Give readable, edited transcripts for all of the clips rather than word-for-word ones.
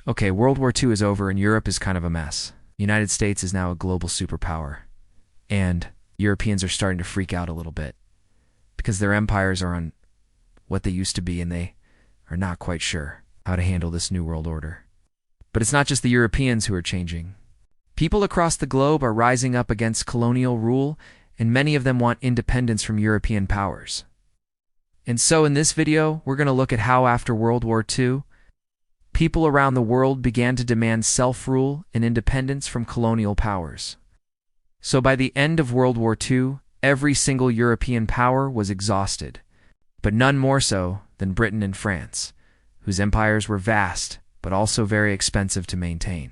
Okay, World War II is over and Europe is kind of a mess. The United States is now a global superpower, and Europeans are starting to freak out a little bit because their empires are on what they used to be and they are not quite sure how to handle this new world order. But it's not just the Europeans who are changing. People across the globe are rising up against colonial rule, and many of them want independence from European powers. And so in this video, we're going to look at how after World War II, people around the world began to demand self-rule and independence from colonial powers. So by the end of World War II, every single European power was exhausted, but none more so than Britain and France, whose empires were vast, but also very expensive to maintain.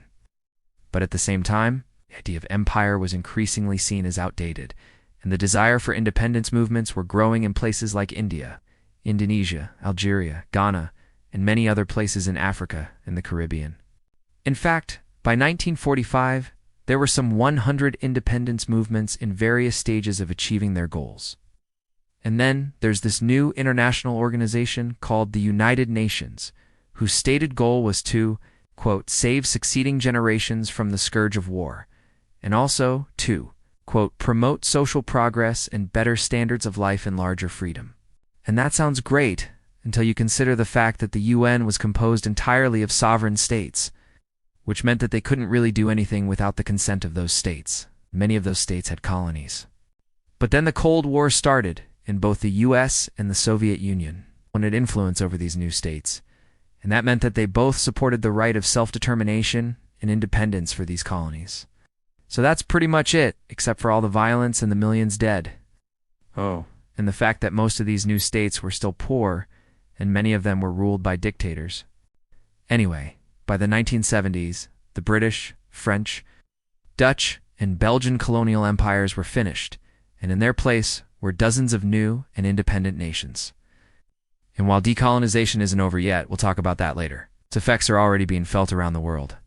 But at the same time, the idea of empire was increasingly seen as outdated, and the desire for independence movements were growing in places like India, Indonesia, Algeria, Ghana, and many other places in Africa and the Caribbean. In fact, by 1945, there were some 100 independence movements in various stages of achieving their goals. And then there's this new international organization called the United Nations, whose stated goal was to, quote, save succeeding generations from the scourge of war, and also to, quote, promote social progress and better standards of life and larger freedom. And that sounds great until you consider the fact that the UN was composed entirely of sovereign states, which meant that they couldn't really do anything without the consent of those states. Many of those states had colonies. But then the Cold War started, and both the US and the Soviet Union wanted influence over these new states, and that meant that they both supported the right of self-determination and independence for these colonies. So that's pretty much it, except for all the violence and the millions dead. Oh, and the fact that most of these new states were still poor, and many of them were ruled by dictators. Anyway, by the 1970s, the British, French, Dutch, and Belgian colonial empires were finished, and in their place were dozens of new and independent nations. And while decolonization isn't over yet, we'll talk about that later. Its effects are already being felt around the world.